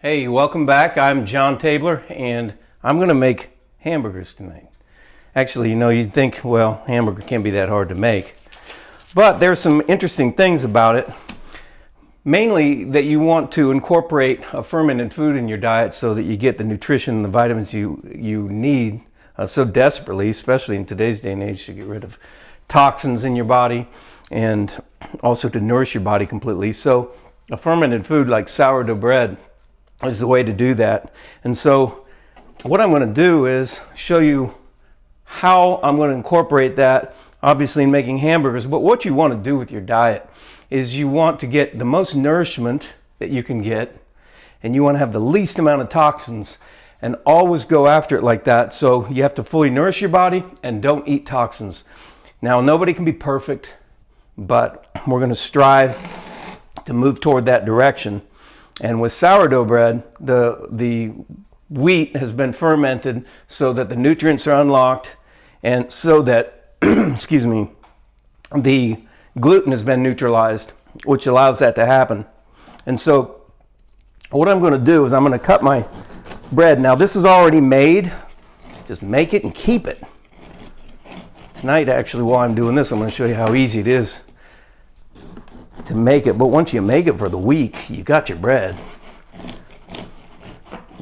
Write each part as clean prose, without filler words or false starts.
Hey, welcome back. I'm John Tabler, and I'm going to make hamburgers tonight. Actually, you'd think, well, hamburger can't be that hard to make. But there's some interesting things about it. Mainly that you want to incorporate a fermented food in your diet so that you get the nutrition and the vitamins you need so desperately, especially in today's day and age, to get rid of toxins in your body and also to nourish your body completely. So a fermented food like sourdough bread is the way to do that. And so what I'm going to do is show you how I'm going to incorporate that, obviously in making hamburgers. But what you want to do with your diet is you want to get the most nourishment that you can get, and you want to have the least amount of toxins, and always go after it like that. So you have to fully nourish your body and don't eat toxins. Now, nobody can be perfect, but we're going to strive to move toward that direction. And with sourdough bread, the wheat has been fermented so that the nutrients are unlocked, and so that, excuse me, the gluten has been neutralized, which allows that to happen. And so what I'm going to do is I'm going to cut my bread. Now this is already made. Just make it and keep it. Tonight, actually, while I'm doing this, I'm going to show you how easy it is to make it. But once you make it for the week, you got your bread.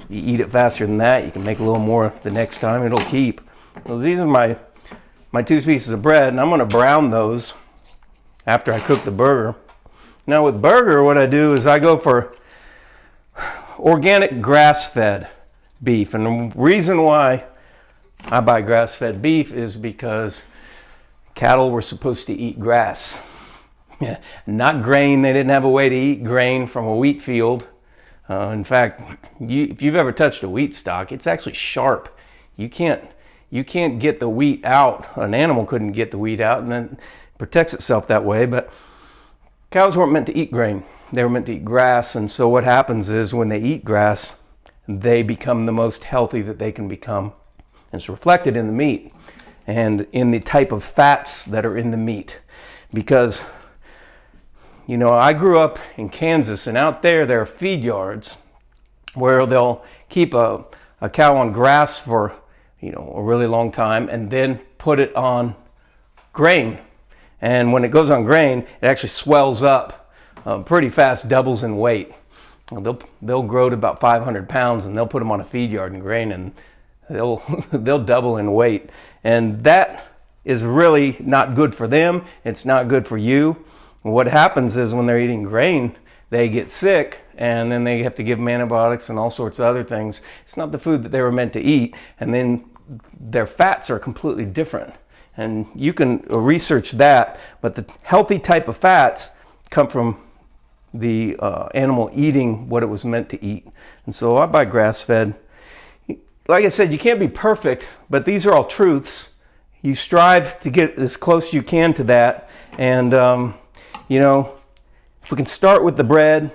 You eat it faster than that, you can make a little more the next time, it'll keep. So these are my two pieces of bread, and I'm going to brown those after I cook the burger. Now with burger, what I do is I go for organic grass-fed beef. And the reason why I buy grass-fed beef is because cattle were supposed to eat grass. Yeah, not grain. They didn't have a way to eat grain from a wheat field. In fact, if you've ever touched a wheat stalk, it's actually sharp. You can't get the wheat out. An animal couldn't get the wheat out, and then it protects itself that way. But cows weren't meant to eat grain. They were meant to eat grass. And so what happens is when they eat grass, they become the most healthy that they can become. And it's reflected in the meat and in the type of fats that are in the meat. Because I grew up in Kansas, and out there are feed yards where they'll keep a cow on grass for, a really long time, and then put it on grain. And when it goes on grain, it actually swells up pretty fast, doubles in weight. They'll grow to about 500 pounds, and they'll put them on a feed yard in grain, and they'll double in weight. And that is really not good for them. It's not good for you. What happens is when they're eating grain, they get sick, and then they have to give them antibiotics and all sorts of other things. It's not the food that they were meant to eat, and then their fats are completely different. And you can research that, but the healthy type of fats come from the animal eating what it was meant to eat. And so I buy grass-fed. Like I said, you can't be perfect, but these are all truths. You strive to get as close as you can to that, and if we can start with the bread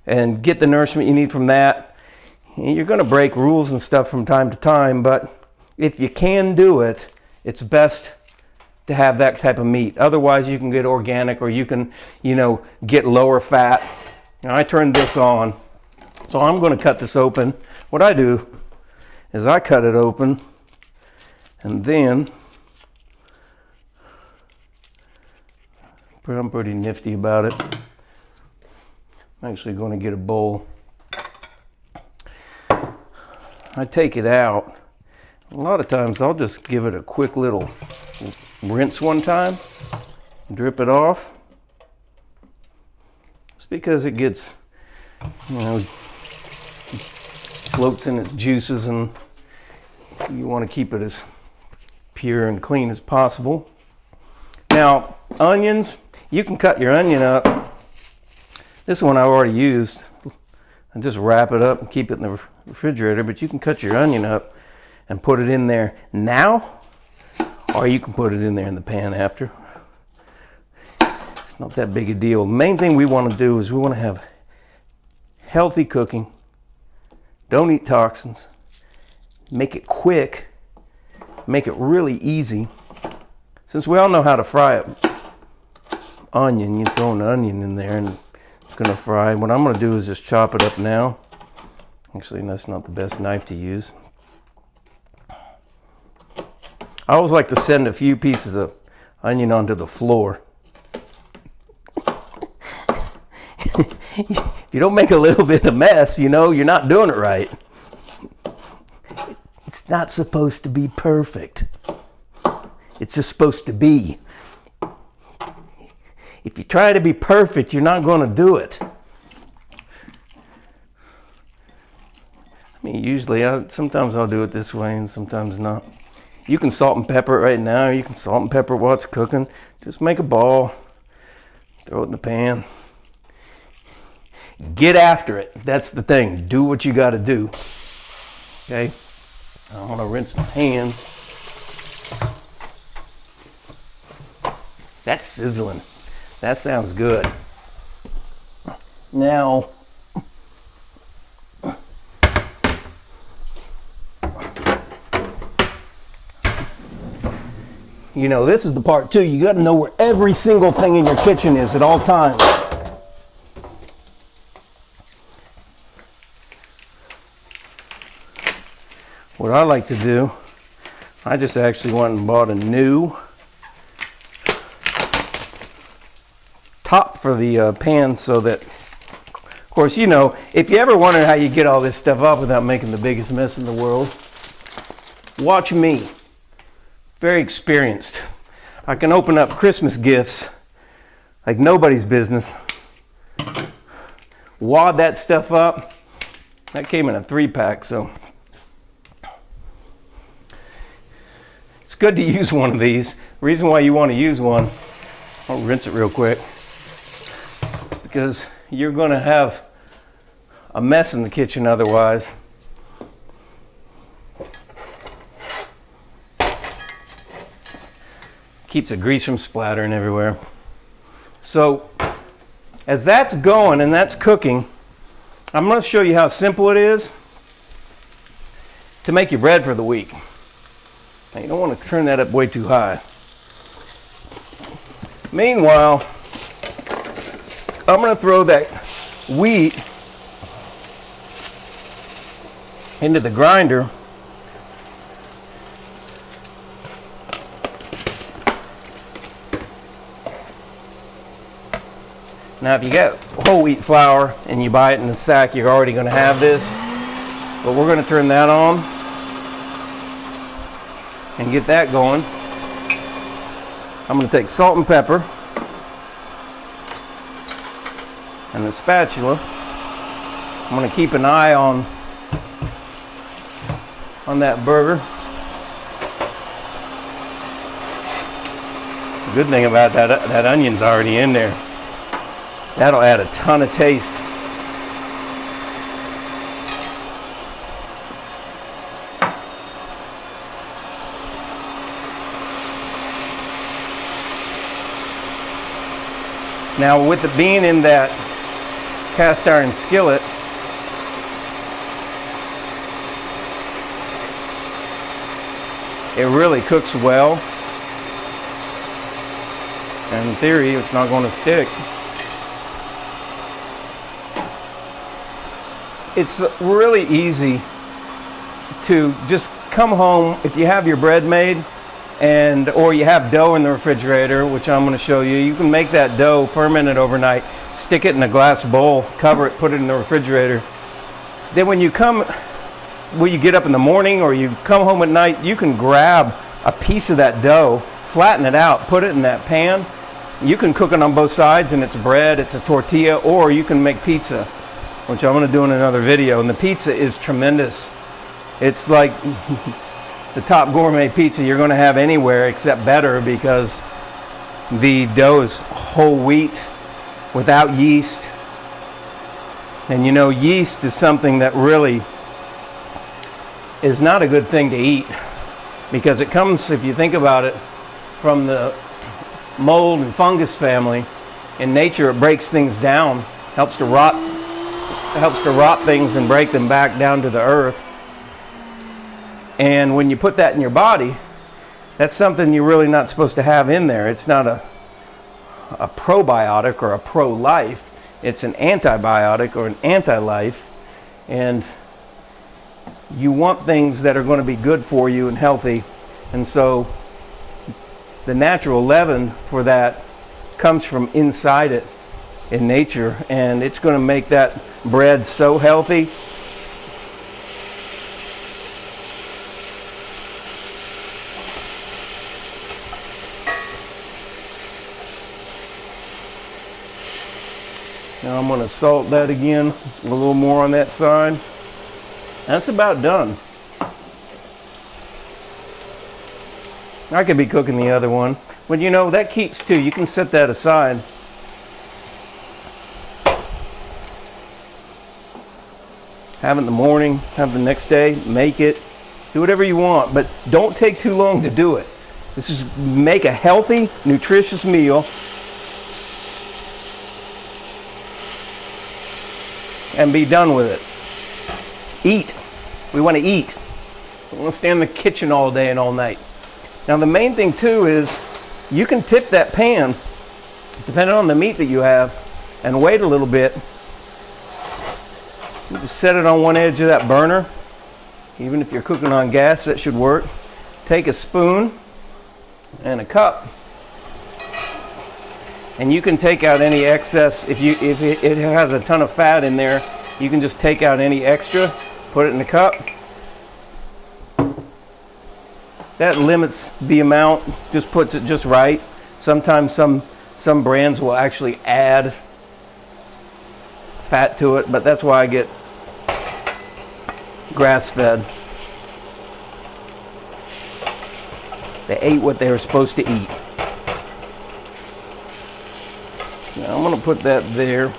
and get the nourishment you need from that, you're going to break rules and stuff from time to time, but if you can do it, it's best to have that type of meat. Otherwise, you can get organic, or you can, get lower fat. Now, I turned this on, so I'm going to cut this open. What I do is I cut it open, and then I'm pretty nifty about it. I'm actually going to get a bowl. I take it out. A lot of times I'll just give it a quick little rinse one time, drip it off. It's because it gets, floats in its juices, and you want to keep it as pure and clean as possible. Now, onions. You can cut your onion up. This one I've already used. And just wrap it up and keep it in the refrigerator. But you can cut your onion up and put it in there now, or you can put it in there in the pan after. It's not that big a deal. The main thing we want to do is we want to have healthy cooking. Don't eat toxins. Make it quick. Make it really easy. Since we all know how to fry it, onion, you throw an onion in there and it's going to fry. What I'm going to do is just chop it up now. Actually, that's not the best knife to use. I always like to send a few pieces of onion onto the floor. If you don't make a little bit of mess, you know, you're not doing it right. It's not supposed to be perfect. It's just supposed to be. If you try to be perfect, you're not going to do it. I mean, usually, sometimes I'll do it this way and sometimes not. You can salt and pepper it right now. You can salt and pepper it while it's cooking. Just make a ball. Throw it in the pan. Get after it. That's the thing. Do what you got to do. Okay? I want to rinse my hands. That's sizzling. That sounds good. Now, you know, this is the part too. You got to know where every single thing in your kitchen is at all times. What I like to do, I just actually went and bought a new top for the pan so that, of course, you know, if you ever wonder how you get all this stuff off without making the biggest mess in the world, watch me. Very experienced. I can open up Christmas gifts like nobody's business. Wad that stuff up. That came in a 3-pack, so it's good to use one of these. The reason why you want to use one, I'll rinse it real quick, because you're going to have a mess in the kitchen otherwise. Keeps the grease from splattering everywhere. So as that's going and that's cooking, I'm going to show you how simple it is to make your bread for the week. Now, you don't want to turn that up way too high. Meanwhile, I'm going to throw that wheat into the grinder. Now, if you get whole wheat flour and you buy it in a sack, you're already going to have this. But we're going to turn that on and get that going. I'm going to take salt and pepper and a spatula. I'm going to keep an eye on that burger. The good thing about that onion's already in there. That'll add a ton of taste. Now, with it being in that cast iron skillet, it really cooks well. And in theory, it's not going to stick. It's really easy to just come home if you have your bread made or you have dough in the refrigerator, which I'm going to show you. You can make that dough, ferment it overnight, stick it in a glass bowl, cover it, put it in the refrigerator. Then when you get up in the morning or you come home at night, you can grab a piece of that dough, flatten it out, put it in that pan. You can cook it on both sides and it's bread, it's a tortilla, or you can make pizza, which I'm going to do in another video. And the pizza is tremendous. It's like the top gourmet pizza you're going to have anywhere, except better, because the dough is whole wheat without yeast. And you know, yeast is something that really is not a good thing to eat, because it comes, if you think about it, from the mold and fungus family. In nature, it breaks things down, helps to rot things and break them back down to the earth. And when you put that in your body, that's something you're really not supposed to have in there. It's not a probiotic or a pro-life. It's an antibiotic or an anti-life. And you want things that are going to be good for you and healthy. And so the natural leaven for that comes from inside it in nature, and it's going to make that bread so healthy. Now I'm going to salt that again, a little more on that side. That's about done. I could be cooking the other one, but you know, that keeps too. You can set that aside. Have it in the morning, have the next day, make it, do whatever you want, but don't take too long to do it. This is make a healthy, nutritious meal and be done with it. Eat. We want to eat. We want to stay in the kitchen all day and all night. Now the main thing too is you can tip that pan, depending on the meat that you have, and wait a little bit. You just set it on one edge of that burner. Even if you're cooking on gas, that should work. Take a spoon and a cup, and you can take out any excess. If it has a ton of fat in there, you can just take out any extra, put it in the cup. That limits the amount, just puts it just right. Sometimes some brands will actually add fat to it, but that's why I get grass-fed. They ate what they were supposed to eat. Now I'm going to put that there.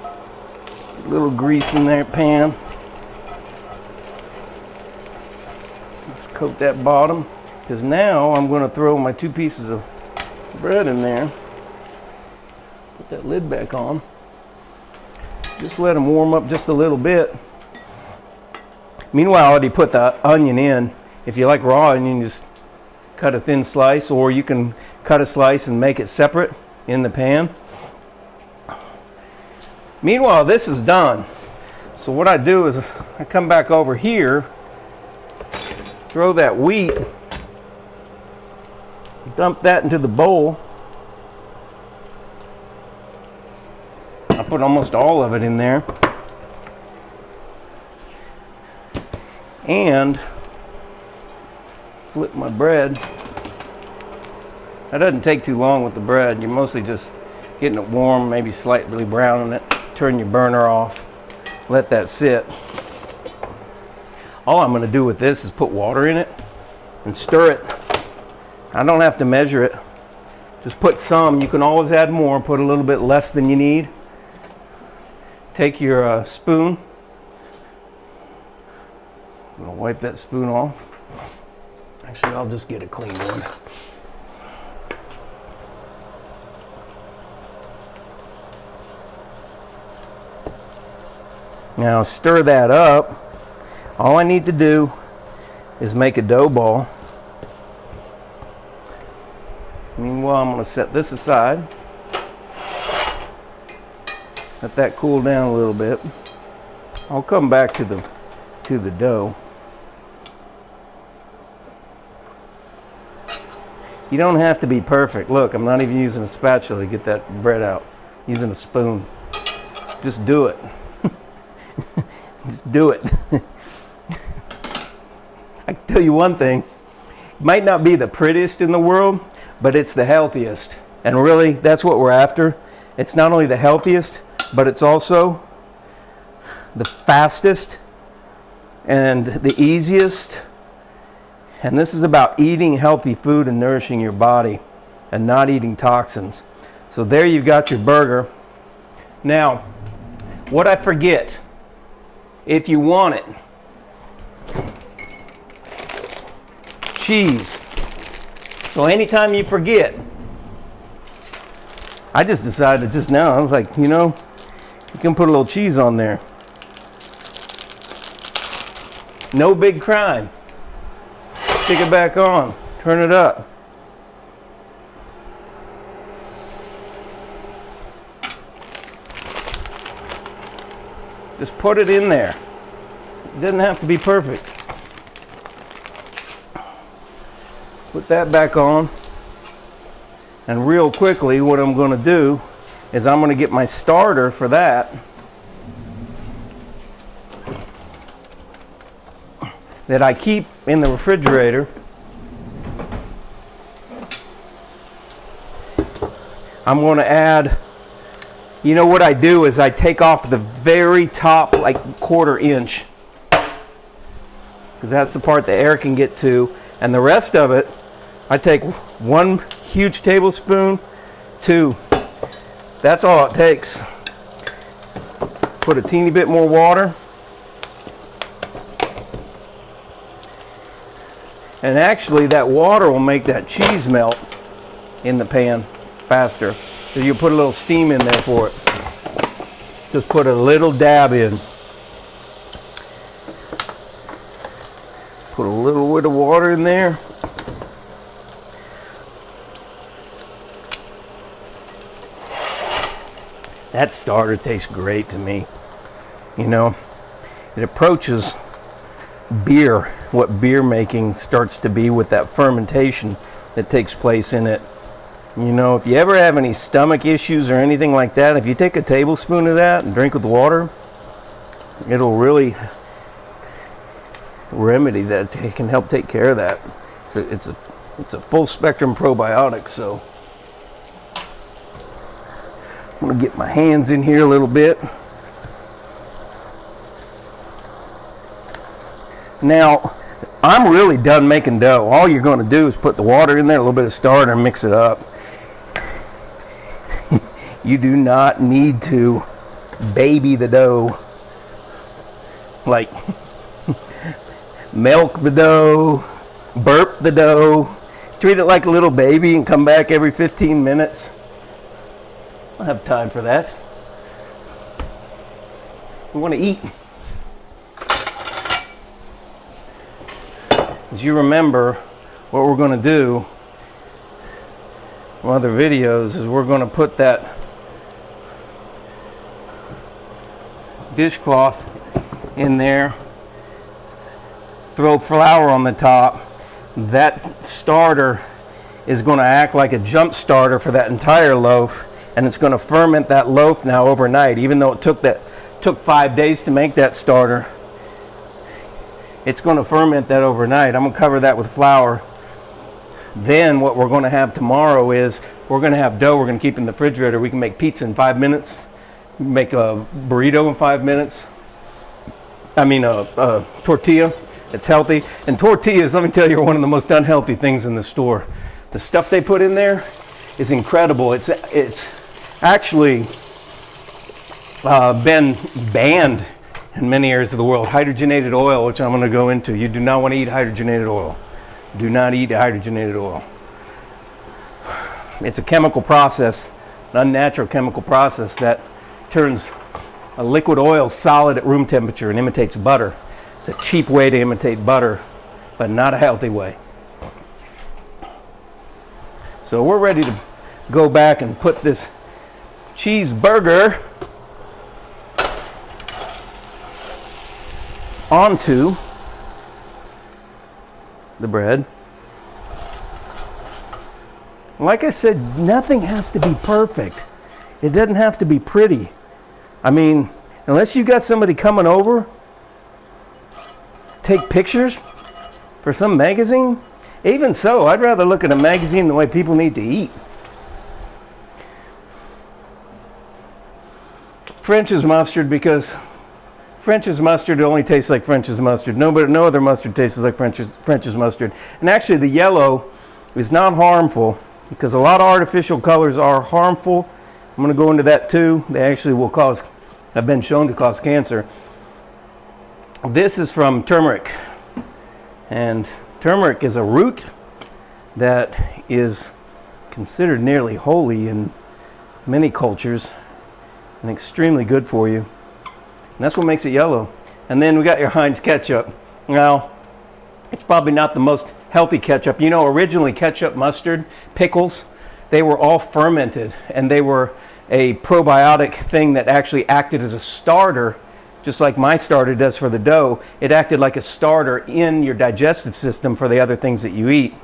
A little grease in that pan. Let's coat that bottom, because now I'm going to throw my 2 pieces of bread in there. Put that lid back on. Just let them warm up just a little bit. Meanwhile, I already put the onion in. If you like raw onion, just cut a thin slice, or you can cut a slice and make it separate in the pan. Meanwhile, this is done. So what I do is I come back over here, throw that wheat, dump that into the bowl. I put almost all of it in there. And flip my bread. That doesn't take too long with the bread. You're mostly just getting it warm, maybe slightly browning it. Turn your burner off. Let that sit. All I'm going to do with this is put water in it and stir it. I don't have to measure it. Just put some. You can always add more. Put a little bit less than you need. Take your spoon. I'm going to wipe that spoon off. Actually, I'll just get a clean one. Now stir that up. All I need to do is make a dough ball. Meanwhile, I'm going to set this aside. Let that cool down a little bit. I'll come back to the dough. You don't have to be perfect. Look, I'm not even using a spatula to get that bread out. I'm using a spoon. Just do it. Just do it. I can tell you one thing. It might not be the prettiest in the world, but it's the healthiest. And really, that's what we're after. It's not only the healthiest, but it's also the fastest and the easiest. And this is about eating healthy food and nourishing your body and not eating toxins. So there you've got your burger. Now, what I forget, if you want it, cheese. So anytime you forget, I just decided just now, I was like, you know, you can put a little cheese on there. No big crime. Stick it back on, turn it up. Just put it in there. It doesn't have to be perfect. Put that back on. And real quickly, what I'm going to do is I'm going to get my starter for that. That I keep in the refrigerator. I'm going to add, you know what I do is I take off the very top, like 1/4 inch. That's the part the air can get to. And the rest of it, I take 1 huge tablespoon, 2. That's all it takes. Put a teeny bit more water. And actually that water will make that cheese melt in the pan faster. So you put a little steam in there for it. Just put a little dab in. Put a little bit of water in there. That starter tastes great to me. You know, it approaches beer, what beer making starts to be with that fermentation that takes place in it. You know, if you ever have any stomach issues or anything like that, if you take a tablespoon of that and drink with water, it'll really remedy that. It can help take care of that. It's a full spectrum probiotic. So I'm gonna get my hands in here a little bit. Now, I'm really done making dough. All you're going to do is put the water in there, a little bit of starter, and mix it up. You do not need to baby the dough. Like, milk the dough, burp the dough, treat it like a little baby and come back every 15 minutes. I don't have time for that. We want to eat. As you remember, what we're going to do from other videos is we're going to put that dishcloth in there, throw flour on the top. That starter is going to act like a jump starter for that entire loaf, and it's going to ferment that loaf now overnight. Even though it took 5 days to make that starter, it's going to ferment that overnight. I'm going to cover that with flour. Then what we're going to have tomorrow is we're going to have dough we're going to keep in the refrigerator. We can make pizza in 5 minutes. We can make a burrito in 5 minutes. I mean a tortilla. It's healthy. And tortillas, let me tell you, are one of the most unhealthy things in the store. The stuff they put in there is incredible. It's actually been banned in many areas of the world. Hydrogenated oil, which I'm going to go into. You do not want to eat hydrogenated oil. Do not eat hydrogenated oil. It's a chemical process, an unnatural chemical process that turns a liquid oil solid at room temperature and imitates butter. It's a cheap way to imitate butter, but not a healthy way. So we're ready to go back and put this cheeseburger onto the bread. Like I said, nothing has to be perfect. It doesn't have to be pretty. I mean, unless you got somebody coming over to take pictures for some magazine, even so, I'd rather look at a magazine the way people need to eat. French's mustard, because French's mustard only tastes like French's mustard. No other mustard tastes like French's mustard. And actually the yellow is not harmful, because a lot of artificial colors are harmful. I'm going to go into that too. They actually have been shown to cause cancer. This is from turmeric. And turmeric is a root that is considered nearly holy in many cultures and extremely good for you. And that's what makes it yellow. And then we got your Heinz ketchup. Now, it's probably not the most healthy ketchup. You know, originally ketchup, mustard, pickles, they were all fermented, and they were a probiotic thing that actually acted as a starter just like my starter does for the dough. It acted like a starter in your digestive system for the other things that you eat.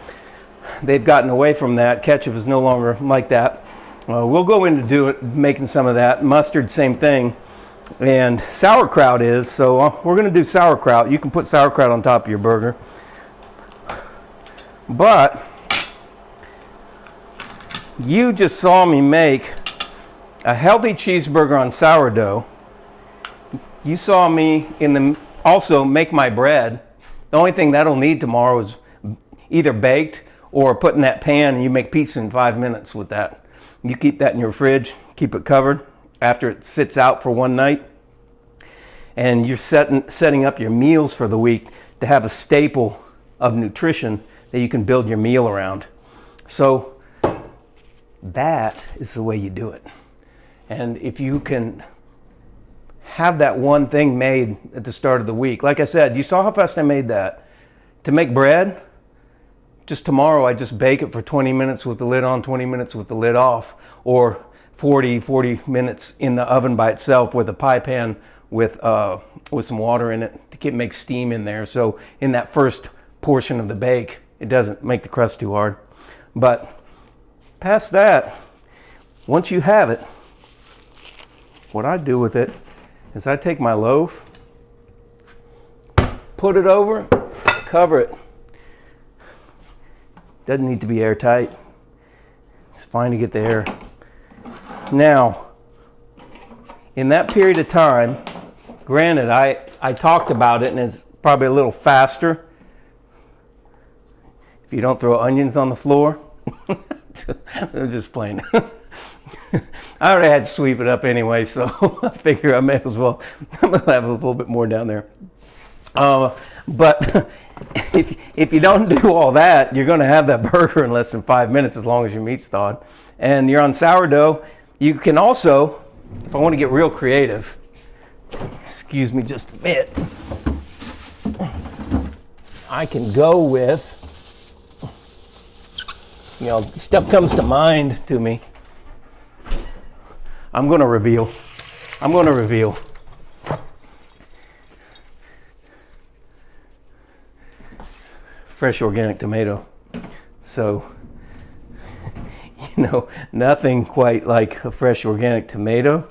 They've gotten away from that. Ketchup is no longer like that. We'll go into making some of that. Mustard, same thing. And sauerkraut is, so we're going to do sauerkraut. You can put sauerkraut on top of your burger. But you just saw me make a healthy cheeseburger on sourdough. You saw me also make my bread. The only thing that'll need tomorrow is either baked or put in that pan, and you make pizza in 5 minutes with that. You keep that in your fridge, keep it covered after it sits out for one night. And you're setting up your meals for the week to have a staple of nutrition that you can build your meal around. So that is the way you do it. And if you can have that one thing made at the start of the week, like I said, you saw how fast I made that. To make bread, just tomorrow I just bake it for 20 minutes with the lid on, 20 minutes with the lid off, or 40 minutes in the oven by itself with a pie pan with some water in it to make steam in there. So in that first portion of the bake, it doesn't make the crust too hard. But past that, once you have it, what I do with it is I take my loaf, put it over, cover it. Doesn't need to be airtight. It's fine to get the air. Now, in that period of time, granted, I talked about it and it's probably a little faster if you don't throw onions on the floor. I'm just playing. I already had to sweep it up anyway, so I figure I may as well have a little bit more down there. But if you don't do all that, you're going to have that burger in less than 5 minutes as long as your meat's thawed. And you're on sourdough. You can also, if I want to get real creative, excuse me just a bit, I can go with, stuff comes to mind to me. I'm going to reveal. Fresh organic tomato. So, nothing quite like a fresh organic tomato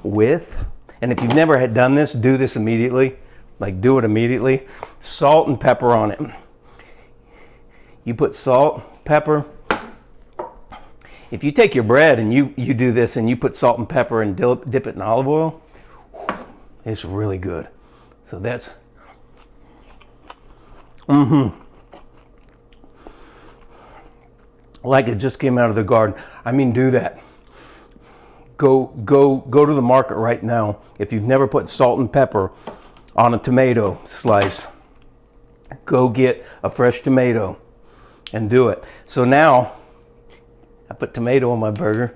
and if you've never had done this, do this immediately. Do it immediately. Salt and pepper on it. You put salt, pepper. If you take your bread and you do this and you put salt and pepper and dip it in olive oil, it's really good. So that's, like it just came out of the garden. I mean, do that. Go to the market right now. If you've never put salt and pepper on a tomato slice, go get a fresh tomato and do it. So now I put tomato on my burger.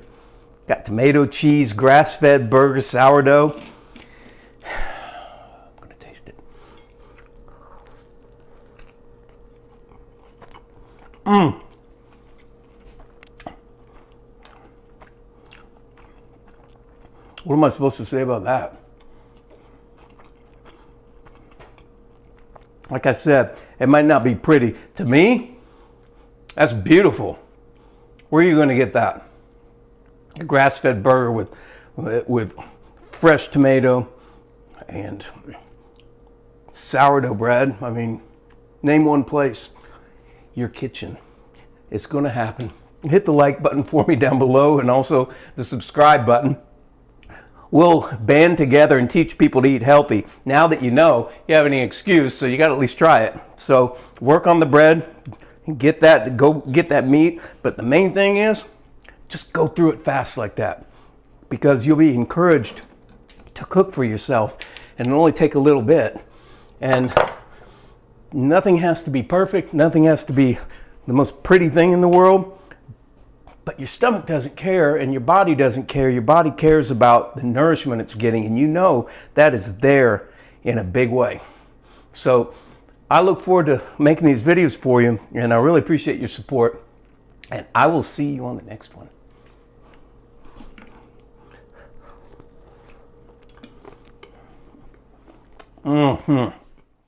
Got tomato, cheese, grass-fed burger, sourdough. I'm gonna taste it. What am I supposed to say about that? Like I said, it might not be pretty. To me, that's beautiful. Where are you going to get that? A grass-fed burger with fresh tomato and sourdough bread. I mean, name one place. Your kitchen. It's going to happen. Hit the like button for me down below and also the subscribe button. We'll band together and teach people to eat healthy. Now that you know, you have any excuse, so you got to at least try it. So work on the bread, go get that meat. But the main thing is, just go through it fast like that, because you'll be encouraged to cook for yourself, and it'll only take a little bit. And nothing has to be perfect. Nothing has to be the most pretty thing in the world. But your stomach doesn't care and your body doesn't care. Your body cares about the nourishment it's getting, and you know that is there in a big way. So I look forward to making these videos for you, and I really appreciate your support, and I will see you on the next one. Mm-hmm.